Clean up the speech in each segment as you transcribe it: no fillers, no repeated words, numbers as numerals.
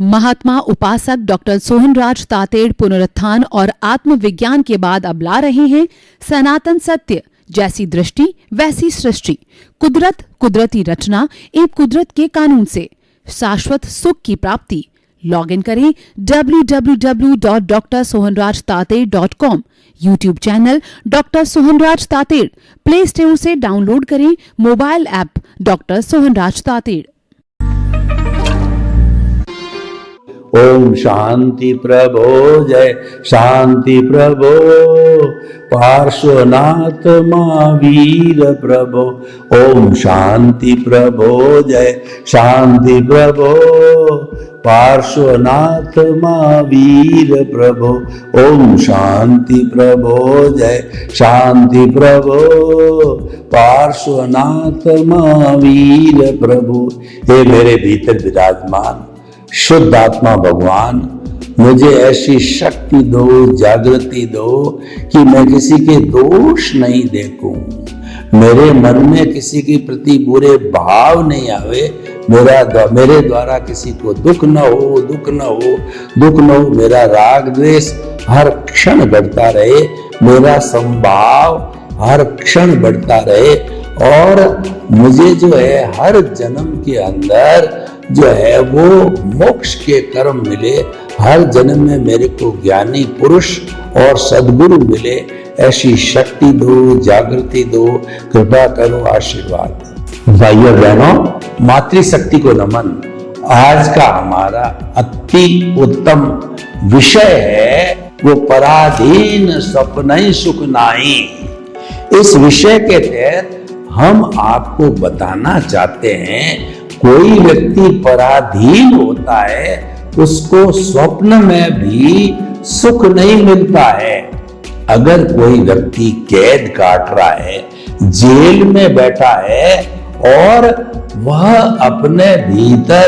महात्मा उपासक डॉक्टर सोहनराज तातेड़ पुनरुत्थान और आत्मविज्ञान के बाद अब ला रहे हैं सनातन सत्य, जैसी दृष्टि वैसी सृष्टि, कुदरत, कुदरती रचना एवं कुदरत के कानून से शाश्वत सुख की प्राप्ति। लॉग इन करें www.drsohanrajtated.com। YouTube channel doctor Sohanraj Tated, play store से डाउनलोड करें mobile app doctor Sohanraj Tated. ओम शांति प्रभो, जय शांति प्रभो, पार्श्वनाथ महावीर प्रभो। ओम शांति प्रभो, जय शांति प्रभो, पार्श्वनाथ महावीर प्रभो। ओम शांति प्रभो, जय शांति प्रभो, पार्श्वनाथ महावीर प्रभु। हे मेरे भीतर विराजमान शुद्ध आत्मा भगवान, मुझे ऐसी शक्ति दो, जागृति दो कि मैं किसी के दोष नहीं देखूं, मेरे मन में किसी के प्रति बुरे भाव नहीं आवे, मेरे द्वारा किसी को दुख न हो, दुख न हो। मेरा राग द्वेष हर क्षण बढ़ता रहे, मेरा संभाव हर क्षण बढ़ता रहे और मुझे जो है हर जन्म के अंदर जो है वो मोक्ष के कर्म मिले, हर जन्म में मेरे को ज्ञानी पुरुष और सद्गुरु मिले। ऐसी शक्ति दो, जागृति दो, कृपा करो, आशीर्वाद। भाइयों बहनों, मातृशक्ति को नमन। आज का हमारा अति उत्तम विषय है वो पराधीन स्वप्न सुख नाई। इस विषय के तहत हम आपको बताना चाहते हैं, कोई व्यक्ति पराधीन होता है, उसको स्वप्न में भी सुख नहीं मिलता है। अगर कोई व्यक्ति कैद काट रहा है, जेल में बैठा है और वह अपने भीतर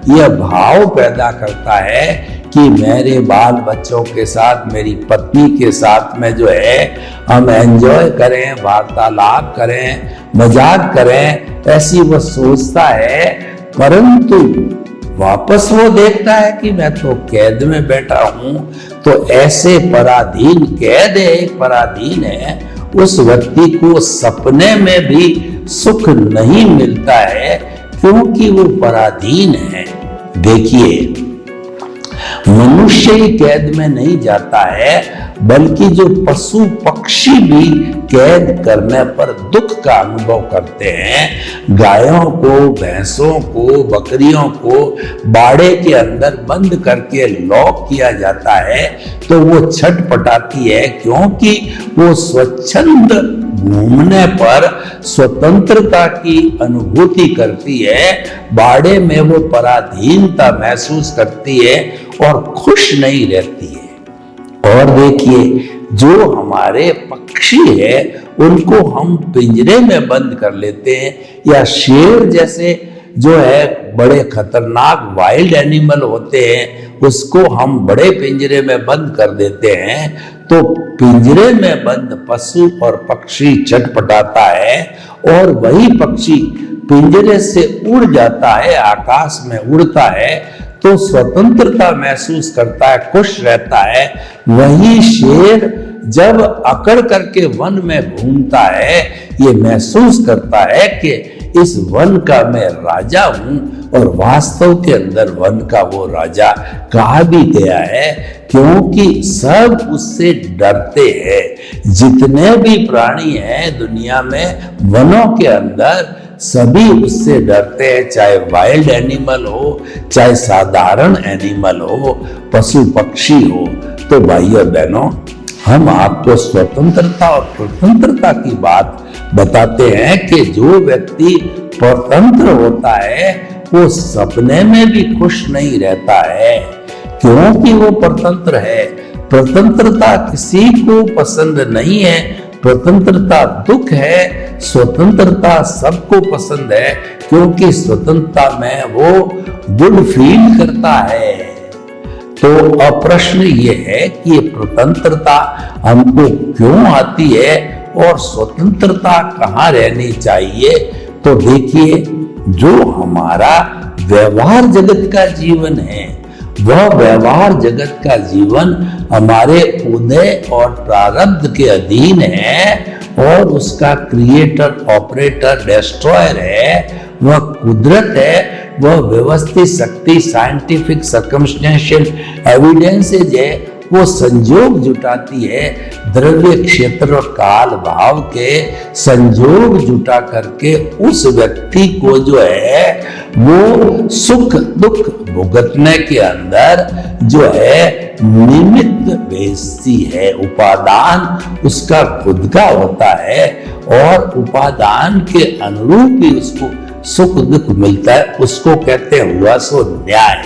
यह भाव पैदा करता है कि मेरे बाल बच्चों के साथ, मेरी पत्नी के साथ में जो है हम एंजॉय करें, वार्तालाप करें, मजाक करें, ऐसी वो सोचता है। परंतु वापस वो देखता है कि मैं तो कैद में बैठा हूं। तो ऐसे पराधीन, कैद है, एक पराधीन है, उस व्यक्ति को सपने में भी सुख नहीं मिलता है, क्योंकि वो पराधीन है। देखिए, मनुष्य ही कैद में नहीं जाता है, बल्कि जो पशु पक्षी भी कैद करने पर दुख का अनुभव करते हैं। गायों को, भैंसों को, बकरियों को बाड़े के अंदर बंद करके लॉक किया जाता है तो वो छटपटाती है, क्योंकि वो स्वच्छंद घूमने पर स्वतंत्रता की अनुभूति करती है। बाड़े में वो पराधीनता महसूस करती है और खुश नहीं रहती है। और देखिए, जो हमारे पक्षी है उनको हम पिंजरे में बंद कर लेते हैं, या शेर जैसे जो है बड़े खतरनाक वाइल्ड एनिमल होते हैं, उसको हम बड़े पिंजरे में बंद कर देते हैं। तो पिंजरे में बंद पशु और पक्षी छटपटाता है, और वही पक्षी पिंजरे से उड़ जाता है, आकाश में उड़ता है तो स्वतंत्रता महसूस करता है, खुश रहता है। वही शेर जब अकड़ करके वन में घूमता है, ये महसूस करता है कि इस वन का मैं राजा हूं, और वास्तव के अंदर वन का वो राजा कहा भी गया है, क्योंकि सब उससे डरते हैं। जितने भी प्राणी हैं दुनिया में, वनों के अंदर सभी उससे डरते हैं, चाहे वाइल्ड एनिमल हो, चाहे साधारण एनिमल हो, पशु पक्षी हो। तो भाइयों बहनों, हम आपको स्वतंत्रता और स्वतंत्रता की बात बताते हैं कि जो व्यक्ति स्वतंत्र होता है वो सपने में भी खुश नहीं रहता है, क्योंकि वो स्वतंत्र है। स्वतंत्रता किसी को पसंद नहीं है, स्वतंत्रता दुख है, स्वतंत्रता सबको पसंद है, क्योंकि स्वतंत्रता में वो गुड फील करता है। तो अब प्रश्न ये है कि ये स्वतंत्रता हमको क्यों आती है और स्वतंत्रता कहाँ रहनी चाहिए। तो देखिए, जो हमारा व्यवहार जगत का जीवन है वह व्यवहार जगत का जीवन हमारे उदय और प्रारब्ध के अधीन है और उसका क्रिएटर, ऑपरेटर, डिस्ट्रॉयर है, वह कुदरत है, वह व्यवस्थित शक्ति, साइंटिफिक सर्कमस्टेंशियल एविडेंसेज है, वो संजोग जुटाती है, द्रव्य, क्षेत्र और काल भाव के संजोग जुटा करके उस व्यक्ति को जो है वो सुख दुख भुगतने के अंदर जो है निमित्त भेजती है। उपादान उसका खुद का होता है और उपादान के अनुरूप ही उसको सुख दुख मिलता है, उसको कहते हैं हुआ सो न्याय।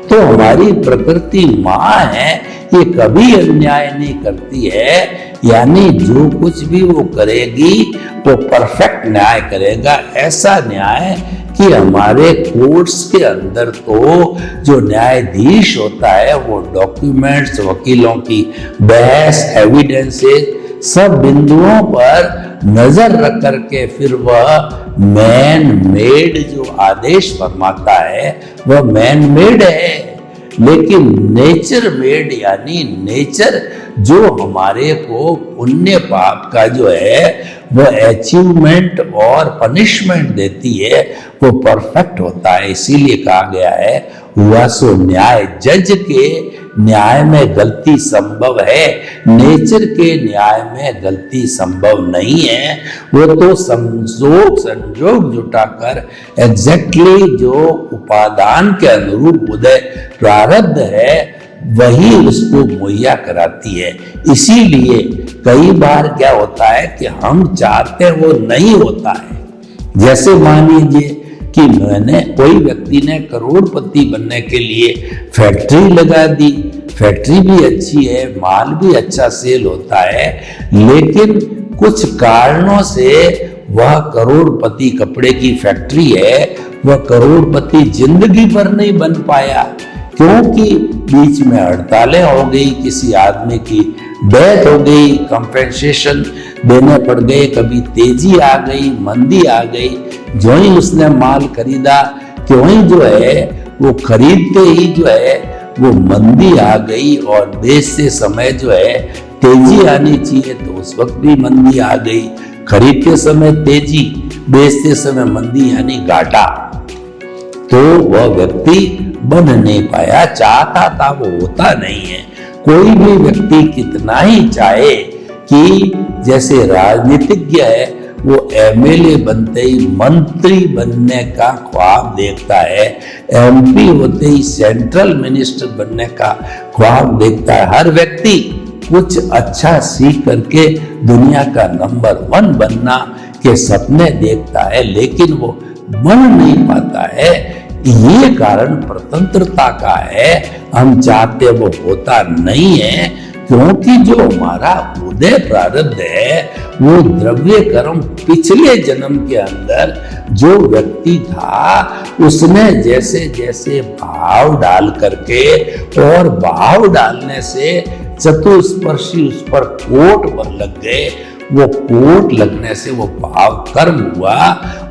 तो हमारी प्रकृति माँ है, ये कभी अन्याय नहीं करती है, यानी जो कुछ भी वो करेगी वो परफेक्ट न्याय करेगा। ऐसा न्याय कि हमारे कोर्ट्स के अंदर तो जो न्यायाधीश होता है वो डॉक्यूमेंट्स, वकीलों की बहस, एविडेंसेस, सब बिंदुओं पर नजर रख करके फिर वह मैन मेड जो आदेश फरमाता है वह मैन मेड है। लेकिन नेचर मेड यानी नेचर जो हमारे को पुण्य पाप का जो है वह अचीवमेंट और पनिशमेंट देती है, वो परफेक्ट होता है। इसीलिए कहा गया है हुआ सो न्याय। जज के न्याय में गलती संभव है, नेचर के न्याय में गलती संभव नहीं है। वो तो संजोग जुटाकर एग्जैक्टली जो उपादान के अनुरूप उदय प्रारब्ध है वही उसको मुहैया कराती है। इसीलिए कई बार क्या होता है कि हम चाहते हैं वो नहीं होता है। जैसे मान लीजिए कि कोई व्यक्ति ने करोड़पति बनने के लिए फैक्ट्री लगा दी, फैक्ट्री भी अच्छी है, माल भी अच्छा सेल होता है, लेकिन कुछ कारणों से वह करोड़पति कपड़े की फैक्ट्री है, वह करोड़पति जिंदगी भर नहीं बन पाया, क्योंकि बीच में हड़तालें हो गई, किसी आदमी की डेथ हो गई, कंपेंसेशन देने पड़ गए, कभी तेजी आ गई, मंदी आ गई। जो ही उसने माल खरीदा क्यों ही जो है वो खरीदते ही जो है वो मंदी आ गई और बेचते समय जो है तेजी आनी चाहिए तो उस वक्त भी मंदी आ गई। खरीदते समय तेजी, बेचते समय मंदी यानी घाटा। तो वह व्यक्ति बन नहीं पाया, चाहता था वो होता नहीं है। कोई भी व्यक्ति कितना ही चाहे कि जैसे राजनीतिज्ञ है वो एमएलए बनते ही मंत्री बनने का ख्वाब देखता है, एमपी होते ही सेंट्रल मिनिस्टर बनने का ख्वाब देखता है। हर व्यक्ति कुछ अच्छा सीख करके दुनिया का नंबर 1 बनना के सपने देखता है, लेकिन वो बन नहीं पाता है। ये कारण स्वतंत्रता का है। हम चाहते वो होता नहीं है, क्योंकि जो हमारा उदय प्रारब्ध है वो द्रव्य कर्म पिछले जन्म के अंदर जो व्यक्ति था उसने जैसे जैसे भाव डाल करके, और भाव डालने से चतुस्पर्शी उस पर कोट लग गए, वो कोट लगने से वो भाव कर्म हुआ,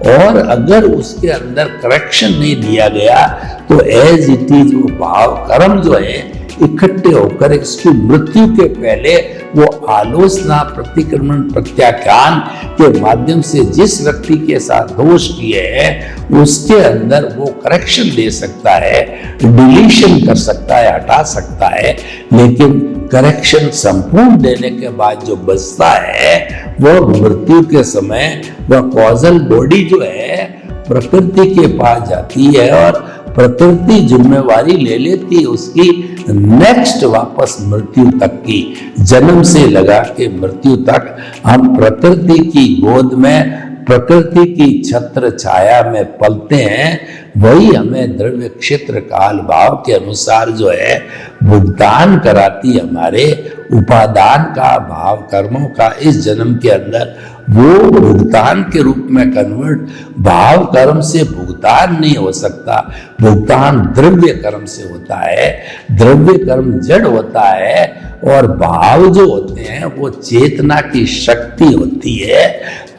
और अगर उसके अंदर करेक्शन नहीं दिया गया तो एज इट इज वो भाव कर्म जो है इकट्ठे होकर इसकी मृत्यु के पहले वो आलोचना, प्रतिक्रमण, प्रत्याख्यान के माध्यम से जिस व्यक्ति के साथ दोष किए हैं उसके अंदर वो करेक्शन दे सकता है, डिलीशन कर सकता है, हटा सकता है। लेकिन करेक्शन संपूर्ण देने के बाद जो बचता है वो मृत्यु के समय वह कॉजल बॉडी जो है प्रकृति के पास जाती है और प्रकृति जिम्मेवारी ले लेती है उसकी नेक्स्ट वापस मृत्यु तक की। जन्म से लगा के मृत्यु तक हम प्रकृति की गोद में, प्रकृति की छत्र छाया में पलते हैं। वही हमें द्रव्य क्षेत्र काल भाव के अनुसार जो है भुगतान कराती हमारे उपादान का, भाव कर्मों का। इस जन्म के अंदर वो भुगतान के रूप में कन्वर्ट, भाव कर्म से भुगतान नहीं हो सकता, भुगतान द्रव्य कर्म से होता है। द्रव्य कर्म जड़ होता है और भाव जो होते हैं वो चेतना की शक्ति होती है।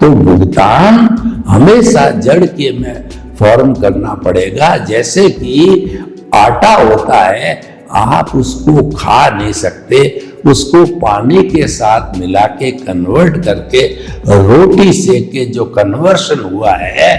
तो भुगतान हमेशा जड़ के में फॉर्म करना पड़ेगा। जैसे कि आटा होता है, आप उसको खा नहीं सकते, उसको पानी के साथ मिला के कन्वर्ट करके रोटी सेक के जो कन्वर्शन हुआ है,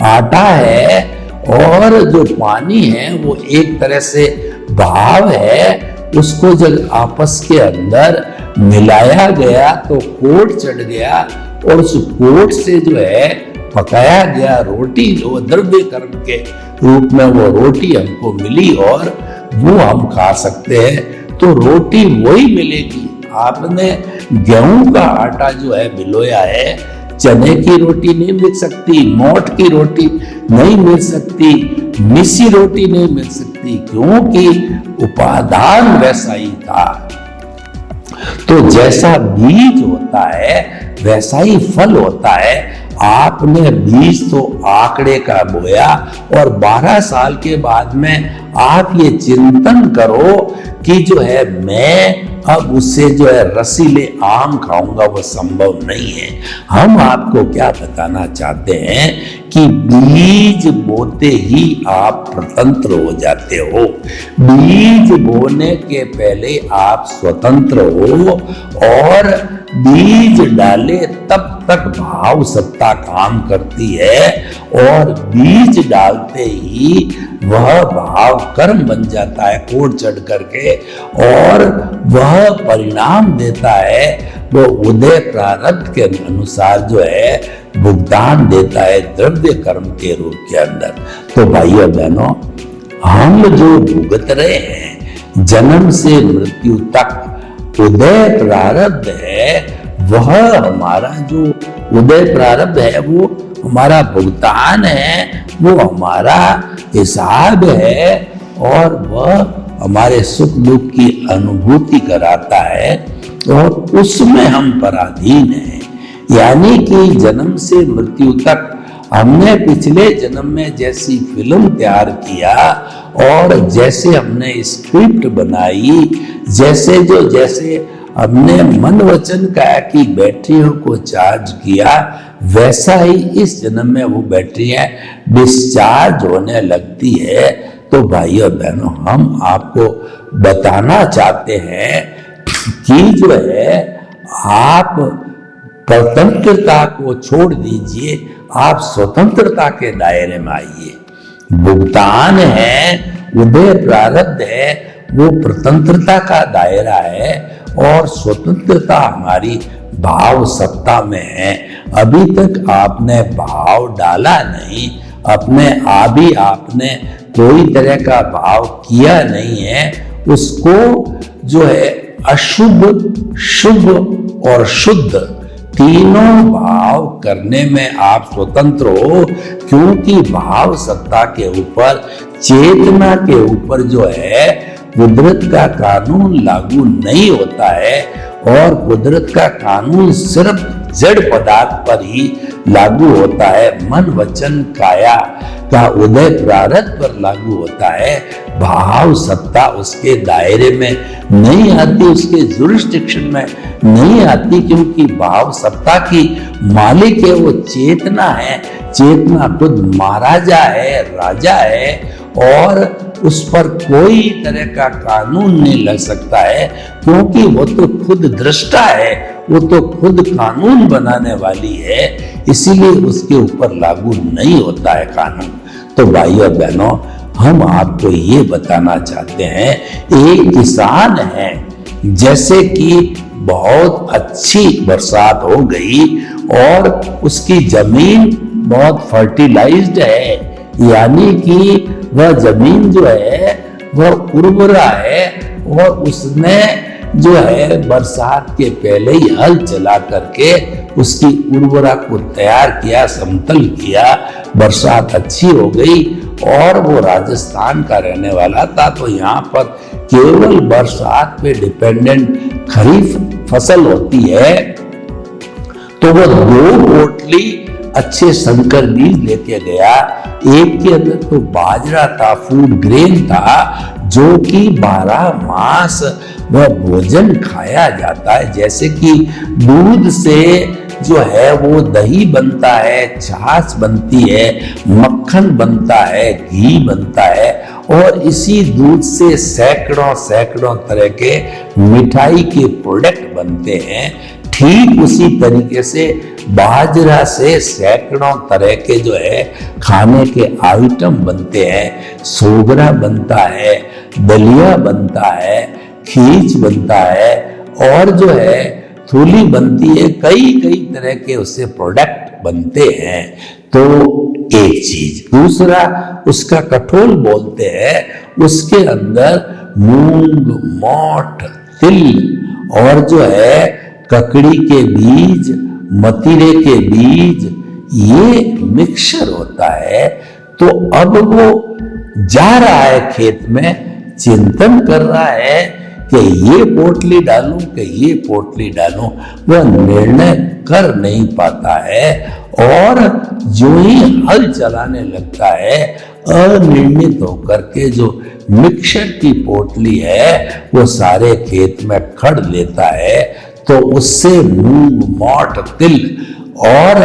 आटा है और जो पानी है वो एक तरह से भाव है, उसको जब आपस के अंदर मिलाया गया तो कोट चढ़ गया और उस कोट से जो है पकाया गया रोटी, जो द्रव्य कर्म के रूप में वो रोटी हमको मिली और वो हम खा सकते हैं। तो रोटी वही मिलेगी। आपने गेहूं का आटा जो है भिगोया है, चने की रोटी नहीं मिल सकती, मोठ की रोटी नहीं मिल सकती, मिसी रोटी नहीं मिल सकती, क्योंकि उपादान वैसा ही था। तो जैसा बीज होता है वैसा ही फल होता है। आपने बीज तो आंकड़े का बोया और 12 साल के बाद में आप ये चिंतन करो कि जो है मैं अब उससे जो है रसीले आम खाऊंगा, वो संभव नहीं है। हम आपको क्या बताना चाहते हैं कि बीज बोते ही आप स्वतंत्र हो जाते हो। बीज बोने के पहले आप स्वतंत्र हो और बीज डाले तब तक भाव सत्ता काम करती है और बीज डालते ही वह भाव कर्म बन जाता है कोट चढ़ करके और वह परिणाम देता है, वो उदय प्रारब्ध के अनुसार जो है भुगतान देता है द्रव्य कर्म के रूप के अंदर। तो भाइयों बहनों, हम जो भुगत रहे हैं जन्म से मृत्यु तक, उदय प्रारब्ध है, वह हमारा जो उदय प्रारब्ध है वो हमारा भुगतान है, वो हमारा हिसाब है और वह हमारे सुख दुख की अनुभूति कराता है और उसमें हम पराधीन हैं। यानी कि जन्म से मृत्यु तक हमने पिछले जन्म में जैसी फिल्म तैयार किया और जैसे हमने स्क्रिप्ट बनाई, जैसे हमने मन वचन काया की बैटरियों को चार्ज किया, वैसा ही इस जन्म में वो बैटरियां डिस्चार्ज होने लगती है। तो भाइयों बहनों, हम आपको बताना चाहते हैं कि जो है आप स्वतंत्रता को छोड़ दीजिए, आप स्वतंत्रता के दायरे में आइए। भुगतान है, उदय प्रारब्ध है, वो स्वतंत्रता का दायरा है और स्वतंत्रता हमारी भाव सत्ता में है। अभी तक आपने भाव डाला नहीं, अपने अभी आपने कोई तरह का भाव किया नहीं है, उसको जो है अशुभ, शुभ और शुद्ध तीनों भाव करने में आप स्वतंत्र हो, क्योंकि भाव सत्ता के ऊपर, चेतना के ऊपर जो है कुदरत का कानून लागू नहीं होता है और कुदरत का कानून सिर्फ जड़ पदार्थ पर ही लागू होता है। मन वचन काया का उदय प्रारब्ध पर लागू होता है। भाव सत्ता उसके दायरे में नहीं आती, उसके जुरिस्डिक्शन में नहीं आती, क्योंकि भाव सत्ता की मालिक है वो चेतना है। चेतना खुद महाराजा है, राजा है और उस पर कोई तरह का कानून नहीं लग सकता है, क्योंकि वो तो खुद दृष्टा है, वो तो खुद कानून बनाने वाली है, इसीलिए उसके ऊपर लागू नहीं होता है कानून। तो भाइयों बहनों, हम आपको ये बताना चाहते हैं, एक किसान है, जैसे कि बहुत अच्छी बरसात हो गई और उसकी जमीन बहुत फर्टिलाइज्ड है, यानी कि वह जमीन जो है वह उर्वरा है और उसने जो है बरसात के पहले ही हल चला करके उसकी उर्वरा को तैयार किया, समतल किया, बरसात अच्छी हो गई और वो राजस्थान का रहने वाला था, तो यहाँ पर केवल बरसात पे डिपेंडेंट खरीफ फसल होती है। तो वो 2 पोटली अच्छे संकर बीज लेके गया। एक के अंदर तो बाजरा था, फूड ग्रेन था, जो कि 12 मास वह भोजन खाया जाता है। जैसे कि दूध से जो है वो दही बनता है, छाछ बनती है, मक्खन बनता है, घी बनता है, और इसी दूध से सैकड़ों सैकड़ों तरह के मिठाई के प्रोडक्ट बनते हैं। ठीक उसी तरीके से बाजरा से सैकड़ों तरह के जो है खाने के आइटम बनते हैं। सोगरा बनता है, दलिया बनता है, खीच बनता है, और जो है थूली बनती है, कई कई तरह के उससे प्रोडक्ट बनते हैं। तो एक चीज, दूसरा उसका कठोल बोलते हैं, उसके अंदर मूंग, मोठ, तिल और जो है ककड़ी के बीज, मतीरे के बीज, ये मिक्सचर होता है। तो अब वो जा रहा है खेत में, चिंतन कर रहा है कि ये पोटली डालूं कि ये पोटली डालूं, वह निर्णय कर नहीं पाता है, और जो ही हल चलाने लगता है, अनिर्णित होकर के जो मिक्सचर की पोटली है वो सारे खेत में खड़ लेता है। तो उससे मूंग, मोठ, तिल और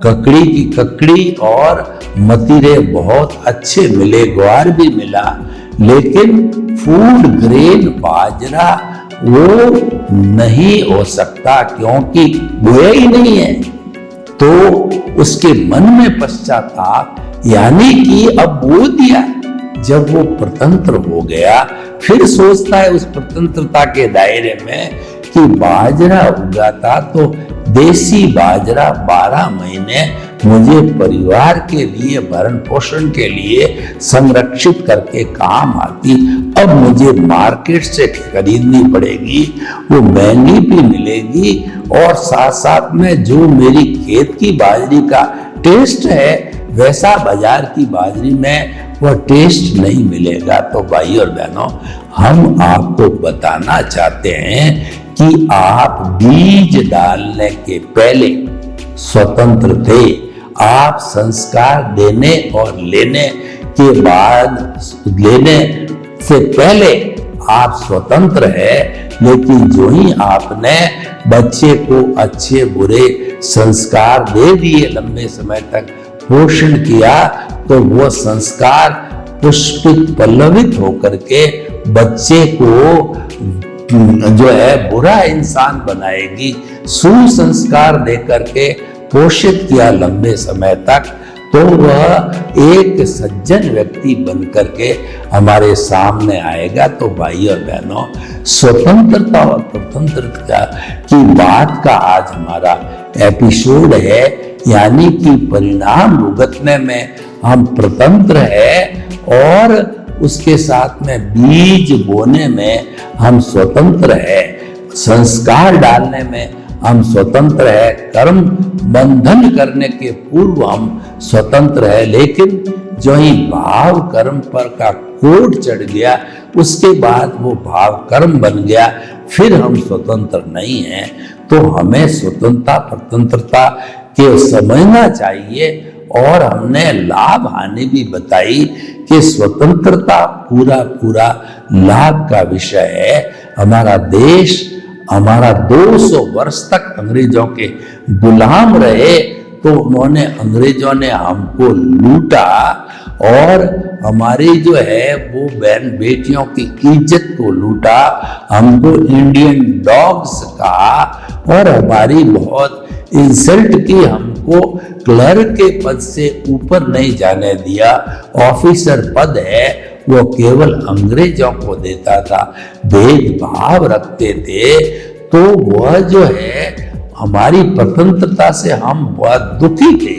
ककड़ी की ककड़ी और मतीरे बहुत अच्छे मिले, ग्वार भी मिला, लेकिन फूड ग्रेन बाजरा वो नहीं हो सकता, क्योंकि बोया ही नहीं है। तो उसके मन में पश्चाताप, यानी कि अब बो दिया। जब वो स्वतंत्र हो गया, फिर सोचता है उस स्वतंत्रता के दायरे में कि बाजरा उगाता तो देसी बाजरा 12 महीने मुझे परिवार के लिए, भरण पोषण के लिए संरक्षित करके काम आती। अब मुझे मार्केट से खरीदनी पड़ेगी, वो महंगी भी मिलेगी, और साथ साथ में जो मेरी खेत की बाजरी का टेस्ट है वैसा बाजार की बाजरी में वह टेस्ट नहीं मिलेगा। तो भाई और बहनों, हम आपको बताना चाहते हैं कि आप बीज डालने के पहले स्वतंत्र थे। आप संस्कार देने और लेने के बाद, लेने से पहले आप स्वतंत्र है, लेकिन जो ही आपने बच्चे को अच्छे बुरे संस्कार दे दिए, लंबे समय तक पोषण किया, तो वो संस्कार पुष्पित पल्लवित होकर के बच्चे को जो है बुरा इंसान बनाएगी। सुसंस्कार देकर के पोषित किया लंबे समय तक, तो वह एक सज्जन व्यक्ति बन करके हमारे सामने आएगा। तो भाई और बहनों, स्वतंत्रता और स्वतंत्रता की बात का आज हमारा एपिसोड है, यानी कि परिणाम भुगतने में हम स्वतंत्र है, और उसके साथ में बीज बोने में हम स्वतंत्र है, संस्कार डालने में हम स्वतंत्र है, कर्म बंधन करने के पूर्व हम स्वतंत्र है। लेकिन जो ही भाव कर्म पर का कोड चढ़ गया, उसके बाद वो भाव कर्म बन गया, फिर हम स्वतंत्र नहीं हैं। तो हमें स्वतंत्रता स्वतंत्रता के समझना चाहिए, और हमने लाभ हानि भी बताई कि स्वतंत्रता पूरा पूरा लाभ का विषय है। हमारा देश, हमारा 200 वर्ष तक अंग्रेजों के गुलाम रहे, तो उन्होंने, अंग्रेजों ने हमको लूटा, और हमारी जो है वो बहन बेटियों की इज्जत को लूटा, हमको इंडियन डॉग्स कहा, और हमारी बहुत इंसल्ट की, हमको क्लर्क के पद से ऊपर नहीं जाने दिया। ऑफिसर पद है वो केवल अंग्रेजों को देता था, भेदभाव रखते थे। तो वह जो है हमारी स्वतंत्रता से हम बहुत दुखी थे,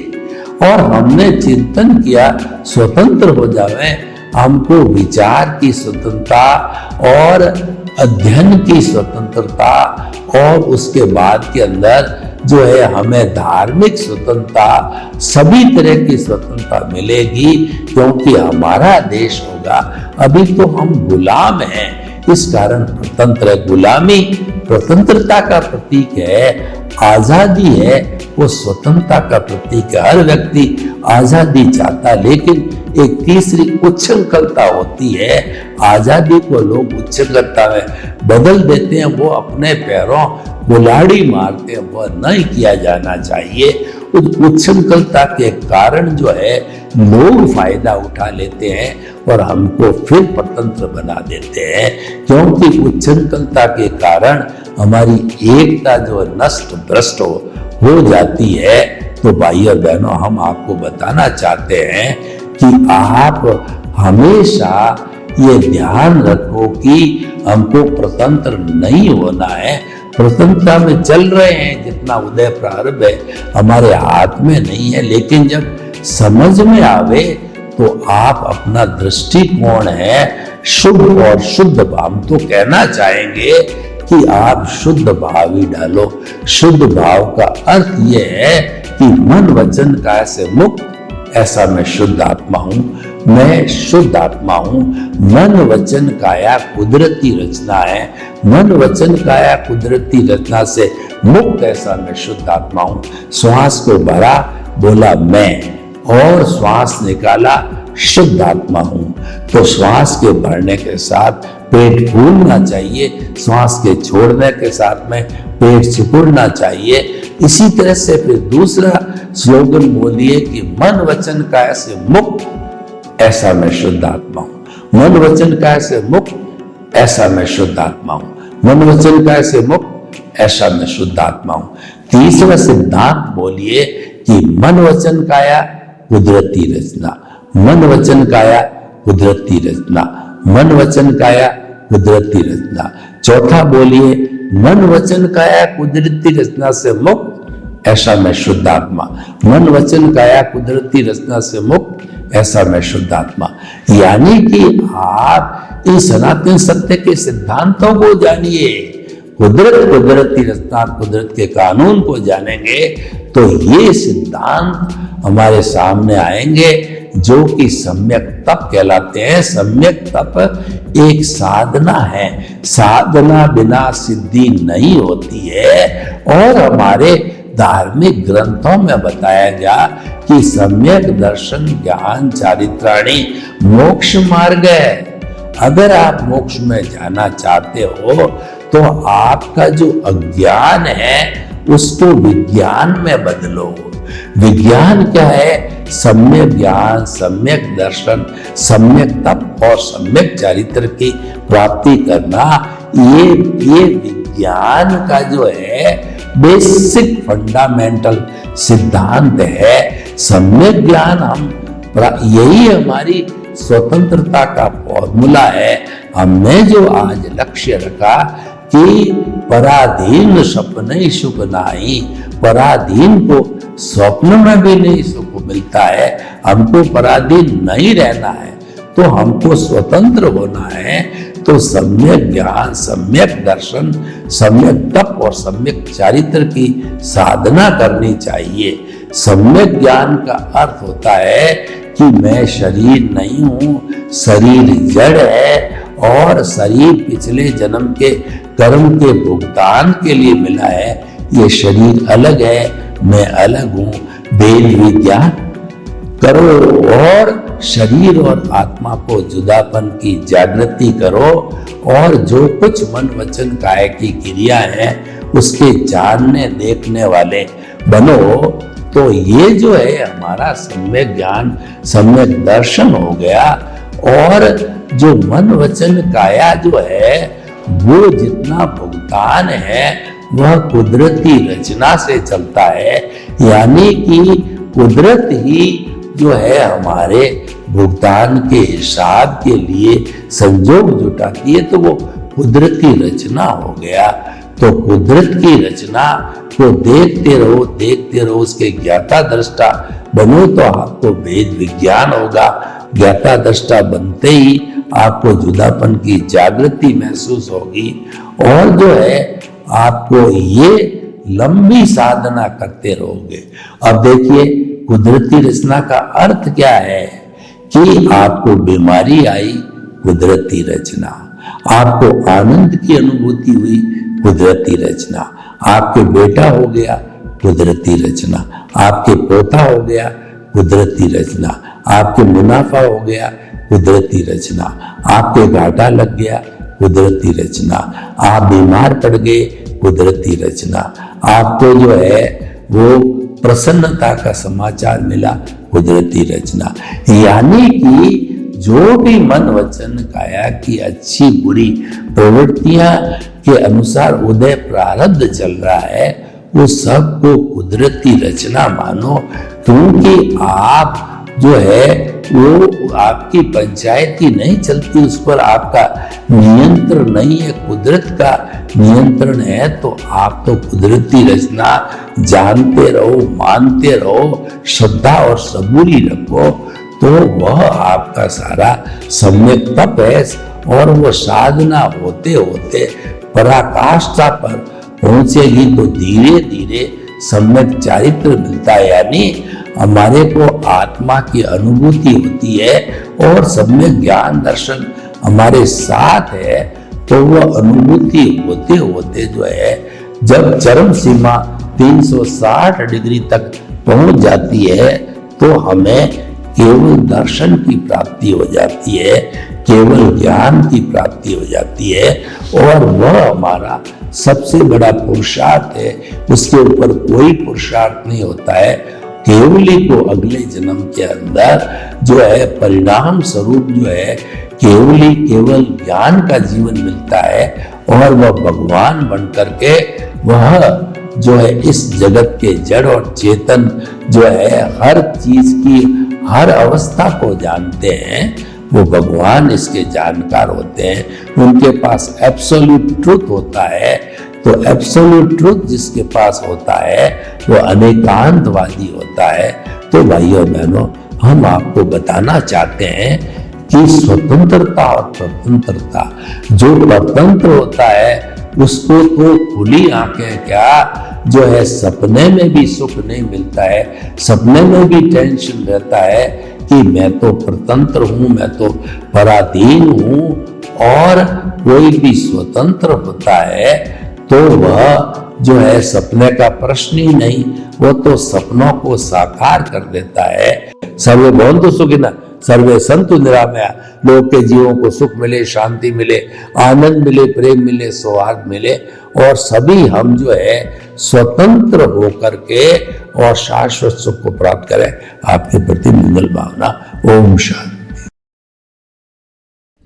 और हमने चिंतन किया स्वतंत्र हो जावे, हमको विचार की स्वतंत्रता और अध्ययन की स्वतंत्रता, और उसके बाद के अंदर जो है हमें धार्मिक स्वतंत्रता, सभी तरह की स्वतंत्रता मिलेगी, क्योंकि हमारा देश होगा। अभी तो हम गुलाम हैं, इस कारण स्वतंत्र। गुलामी स्वतंत्रता का प्रतीक है। आजादी है वो स्वतंत्रता का प्रतीक है। हर व्यक्ति आजादी चाहता है, लेकिन एक तीसरी उच्छृंखलता होती है। आजादी को लोग उच्छृंखलता में बदल देते हैं, वो अपने पैरों कुल्हाड़ी मारते हैं, वह नहीं किया जाना चाहिए। उस उच्छृंखलता के कारण जो है लोग फायदा उठा लेते हैं और हमको फिर स्वतंत्र बना देते हैं, क्योंकि उच्छृंखलता के कारण हमारी एकता जो नष्ट भ्रष्ट हो जाती है। तो भाइयों बहनों, हम आपको बताना चाहते हैं कि आप हमेशा ये ध्यान रखो कि हमको स्वतंत्र नहीं होना है। स्वतंत्रता में चल रहे हैं, जितना उदय प्रारंभ है हमारे हाथ में नहीं है, लेकिन जब समझ में आवे तो आप अपना दृष्टिकोण है शुभ और शुद्ध भाव, तो कहना चाहेंगे कि आप शुद्ध भाव ही डालो। शुद्ध भाव का अर्थ यह है कि मन वचन काया से मुक्त, ऐसा मैं शुद्ध आत्मा हूं। मैं शुद्ध आत्मा हूं। मन वचन काया कुदरती रचना है। मन वचन काया कुदरती रचना से मुक्त, ऐसा मैं शुद्ध आत्मा हूं। श्वास को भरा, बोला मैं, और श्वास निकाला, शुद्ध आत्मा हूं। तो श्वास के भरने के साथ पेट फूलना चाहिए, श्वास के छोड़ने के साथ में पेट सिकुड़ना चाहिए। इसी तरह से फिर दूसरा स्लोगन बोलिए कि मन वचन काया से मुक्त, ऐसा मैं शुद्ध आत्मा हूं। मन वचन काया से मुक्त, ऐसा मैं शुद्ध आत्मा हूं। मन वचन काया से मुक्त, ऐसा मैं शुद्ध आत्मा हूं। तीसरा सिद्धांत बोलिए कि मन वचन काया कुदरती रचना। मन वचन काया कुदरती रचना। मन वचन काया कुदरती रचना। चौथा बोलिए मन वचन काया कुदरती रचना से मुक्त, ऐसा मैं शुद्ध आत्मा। मन वचन काया कुदरती रचना से मुक्त, ऐसा मैं शुद्ध आत्मा। यानी कि आप इन सनातन सत्य के सिद्धांतों को जानिए, कुदरती रचना, कुदरत के कानून को जानेंगे तो ये सिद्धांत हमारे सामने आएंगे, जो कि सम्यक तप कहलाते हैं। सम्यक तप एक साधना है, साधना बिना सिद्धि नहीं होती है। और हमारे धार्मिक ग्रंथों में बताया गया कि सम्यक दर्शन ज्ञान चारित्राणी मोक्ष मार्ग है। अगर आप मोक्ष में जाना चाहते हो तो आपका जो अज्ञान है उसको विज्ञान में बदलो। विज्ञान क्या है? सम्यक ज्ञान, सम्यक दर्शन, सम्यक तप और सम्यक चारित्र की प्राप्ति करना, ये विज्ञान का जो है बेसिक फंडामेंटल सिद्धांत है। सम्यक ज्ञान यही हमारी स्वतंत्रता का फॉर्मूला है। हमने जो आज लक्ष्य रखा कि पराधीन सपने सुख नाही, पराधीन को स्वप्न में भी नहीं सुख मिलता है। हमको पराधीन नहीं रहना है, तो हमको स्वतंत्र होना है। तो सम्यक ज्ञान, सम्यक दर्शन, सम्यक तप और सम्यक चारित्र की साधना करनी चाहिए। सम्यक ज्ञान का अर्थ होता है कि मैं शरीर नहीं हूं, शरीर जड़ है और शरीर पिछले जन्म के कर्म के भुगतान के लिए मिला है। ये शरीर अलग है, मैं अलग हूं। वेद विज्ञान करो और शरीर और आत्मा को जुदापन की जागृति करो, और जो कुछ मन वचन काया की क्रिया है उसके जानने देखने वाले बनो। तो ये जो है हमारा सम्यक ज्ञान, सम्यक दर्शन हो गया। और जो मन वचन काया जो है वो जितना भुगतान है वह कुदरती रचना से चलता है। यानी कि कुदरत ही जो है हमारे भुगतान के हिसाब के लिए संजोग जुटाती है, तो वो कुदरती रचना हो गया। तो कुदरत की रचना को देखते रहो, उसके ज्ञाता दृष्टा बनो, तो आपको वेद विज्ञान होगा। ज्ञाता दृष्टा बनते ही आपको जुदापन की जागृति महसूस होगी, और जो है आपको ये लंबी साधना करते रहोगे। अब देखिए कुदरती रचना का अर्थ क्या है कि आपको बीमारी आई, कुदरती रचना। आपको आनंद की अनुभूति हुई, कुदरती रचना। आपके बेटा हो गया, कुदरती रचना। आपके पोता हो गया, कुदरती रचना। आपके मुनाफा हो गया, कुदरती रचना। आपके घाटा लग गया, कुदरती रचना। आप बीमार पड़ गए, कुदरती रचना। आपको जो है वो प्रसन्नता का समाचार मिला, कुदरती रचना। यानी कि जो भी मन वचन काया की अच्छी बुरी प्रवृत्तियां के अनुसार उदय प्रारब्ध चल रहा है, वो सबको कुदरती रचना मानो, क्योंकि आप जो है वो आपकी पंचायती नहीं चलती, उस पर आपका नियंत्रण नहीं है, कुदरत का नियंत्रण है। तो आप तो कुदरती रचना जानते रहो, मानते रहो, श्रद्धा और सबूरी रखो, तो वह आपका सारा सम्यक तप है और वो साधना होते होते पराकाष्ठा पर पहुंचेगी तो धीरे धीरे सम्यक चारित्र मिलता है, यानी हमारे को आत्मा की अनुभूति होती है और सम्यक ज्ञान दर्शन हमारे साथ है। तो वह अनुभूति होते होते जो है जब चरम सीमा 360 डिग्री तक पहुंच जाती है तो हमें केवल दर्शन की प्राप्ति हो जाती है, केवल ज्ञान की प्राप्ति हो जाती है और वह हमारा सबसे बड़ा पुरुषार्थ है। उसके ऊपर कोई पुरुषार्थ नहीं होता है। केवली को अगले जन्म के अंदर जो है परिणाम स्वरूप जो है केवली केवल ज्ञान का जीवन मिलता है और वह भगवान बन करके वह जो है इस जगत के जड़ और चेतन जो है हर चीज की हर अवस्था को जानते हैं। वो भगवान इसके जानकार होते हैं, उनके पास एब्सोल्यूट ट्रुथ होता है। तो एब्सोल्यूट ट्रुथ जिसके पास होता है वो अनेकांतवादी होता है। तो भाइयों बहनों, हम आपको बताना चाहते हैं कि स्वतंत्रता और स्वतंत्रता, जो परतंत्र होता है उसको तो खुली आंखें क्या जो है सपने में भी सुख नहीं मिलता है, सपने में भी टेंशन रहता है कि मैं तो परतंत्र हूं, मैं तो पराधीन हूं। और कोई भी स्वतंत्र होता है तो वह जो है सपने का प्रश्न ही नहीं, वो तो सपनों को साकार कर देता है। सर्वे भवन्तु सुखिनः सर्वे सन्तु निरामया। लोग के जीवों को सुख मिले, शांति मिले, आनंद मिले, प्रेम मिले, सौहार्द मिले और सभी हम जो है स्वतंत्र होकर के और शाश्वत सुख को प्राप्त करें। आपके प्रति मंगल भावना। ओम शांति।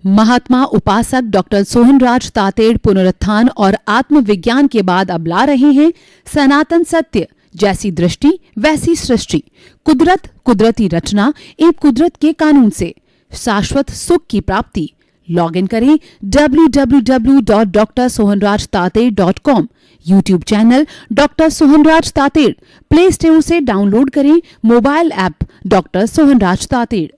महात्मा उपासक डॉक्टर सोहनराज तातेड़ पुनरुत्थान और आत्मविज्ञान के बाद अब ला रहे हैं सनातन सत्य, जैसी दृष्टि वैसी सृष्टि, कुदरत कुदरती रचना एवं कुदरत के कानून से शाश्वत सुख की प्राप्ति। लॉग इन करें www.drsohanrajtated.com। YouTube channel doctor Sohanraj Tated, play store से डाउनलोड करें mobile app doctor Sohanraj Tated.